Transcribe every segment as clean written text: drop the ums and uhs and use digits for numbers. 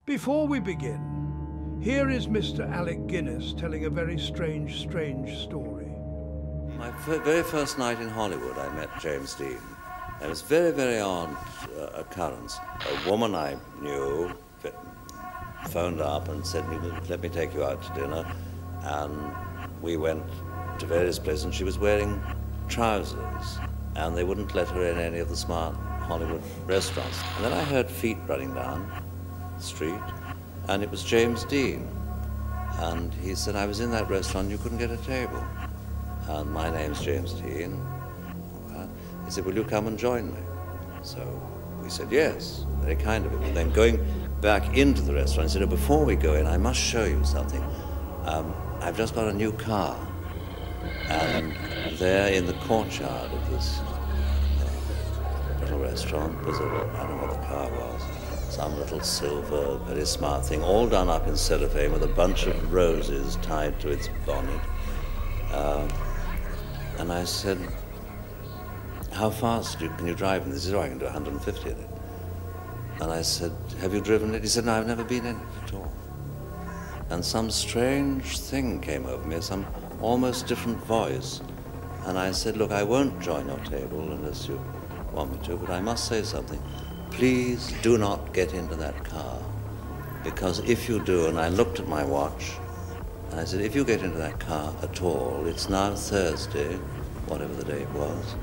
Before we begin, here is Mr. Alec Guinness telling a very strange story. My very first night in Hollywood, I met James Dean. It was a very, very odd occurrence. A woman I knew phoned up and said, let me take you out to dinner. And we went to various places, and she was wearing trousers, and they wouldn't let her in any of the smart Hollywood restaurants. And then I heard feet running down the street, and it was James Dean. And he said, I was in that restaurant, you couldn't get a table. And my name's James Dean. He said, will you come and join me? So we said, yes, very kind of him. And then going back into the restaurant, he said, before we go in, I must show you something. I've just got a new car. And there in the courtyard of this little restaurant was I don't know what the car was, some little silver, very smart thing, all done up in cellophane with a bunch of roses tied to its bonnet. And I said, how fast can you drive in this? He said, oh, I can do 150 in it. And I said, have you driven it? He said, no, I've never been in it at all. And some strange thing came over me, some almost different voice. And I said, look, I won't join your table unless you want me to, but I must say something. Please do not get into that car, because if you do, and I looked at my watch, and I said, if you get into that car at all, it's now Thursday, whatever the date was,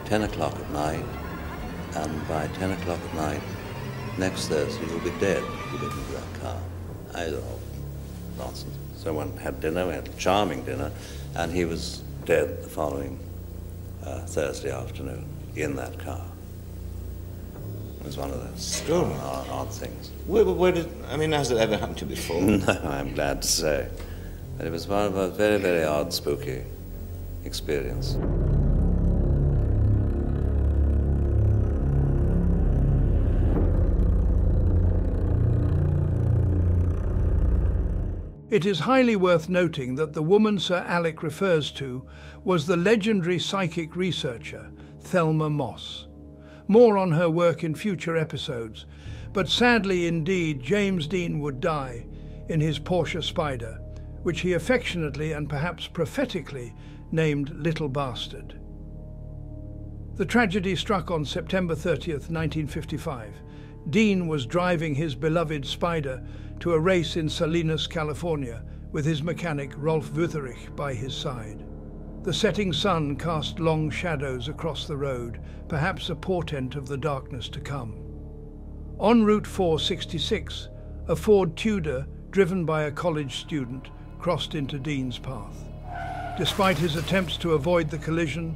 10 o'clock at night, and by 10 o'clock at night, next Thursday, you'll be dead if you get into that car. I said, oh, nonsense. Someone had dinner, we had a charming dinner, and he was dead the following Thursday afternoon in that car. It was one of those odd things. Has it ever happened to you before? No, I'm glad to say. But it was one of a very, very odd, spooky experience. It is highly worth noting that the woman Sir Alec refers to was the legendary psychic researcher Thelma Moss. More on her work in future episodes, but sadly indeed James Dean would die in his Porsche Spider, which he affectionately and perhaps prophetically named Little Bastard. The tragedy struck on September 30th, 1955. Dean was driving his beloved Spider to a race in Salinas, California, with his mechanic Rolf Wutherich by his side. The setting sun cast long shadows across the road, perhaps a portent of the darkness to come. En route 466, a Ford Tudor, driven by a college student, crossed into Dean's path. Despite his attempts to avoid the collision,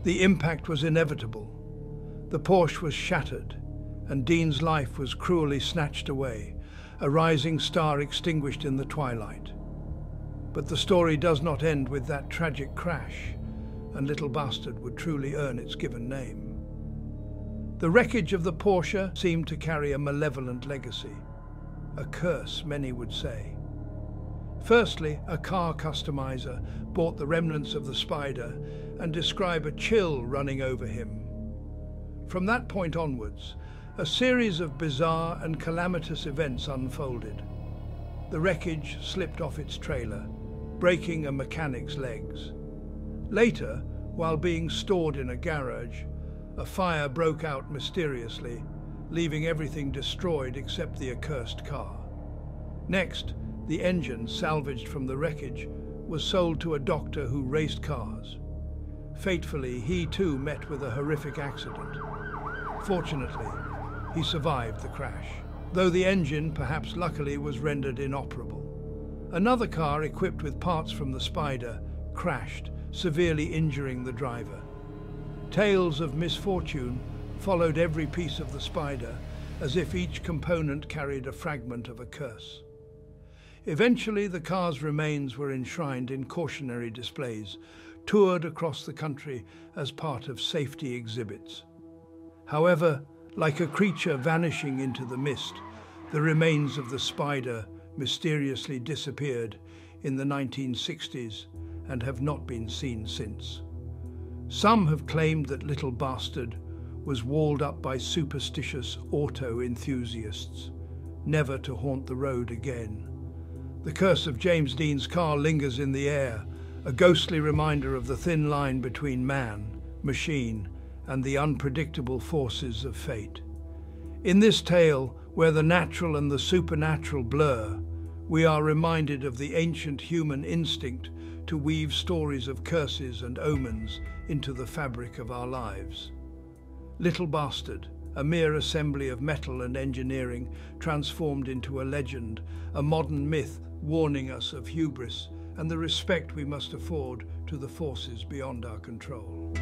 the impact was inevitable. The Porsche was shattered, and Dean's life was cruelly snatched away, a rising star extinguished in the twilight. But the story does not end with that tragic crash, and Little Bastard would truly earn its given name. The wreckage of the Porsche seemed to carry a malevolent legacy, a curse, many would say. Firstly, a car customizer bought the remnants of the Spider and described a chill running over him. From that point onwards, a series of bizarre and calamitous events unfolded. The wreckage slipped off its trailer, breaking a mechanic's legs. Later, while being stored in a garage, a fire broke out mysteriously, leaving everything destroyed except the accursed car. Next, the engine, salvaged from the wreckage, was sold to a doctor who raced cars. Fatefully, he too met with a horrific accident. Fortunately, he survived the crash, though the engine, perhaps luckily, was rendered inoperable. Another car equipped with parts from the Spider crashed, severely injuring the driver. Tales of misfortune followed every piece of the Spider, as if each component carried a fragment of a curse. Eventually, the car's remains were enshrined in cautionary displays, toured across the country as part of safety exhibits. However, like a creature vanishing into the mist, the remains of the Spider mysteriously disappeared in the 1960s and have not been seen since. Some have claimed that Little Bastard was walled up by superstitious auto enthusiasts. never to haunt the road again. The curse of James Dean's car lingers in the air, a ghostly reminder of the thin line between man, machine, and the unpredictable forces of fate. In this tale, where the natural and the supernatural blur, we are reminded of the ancient human instinct to weave stories of curses and omens into the fabric of our lives. Little Bastard, a mere assembly of metal and engineering transformed into a legend, a modern myth warning us of hubris and the respect we must afford to the forces beyond our control.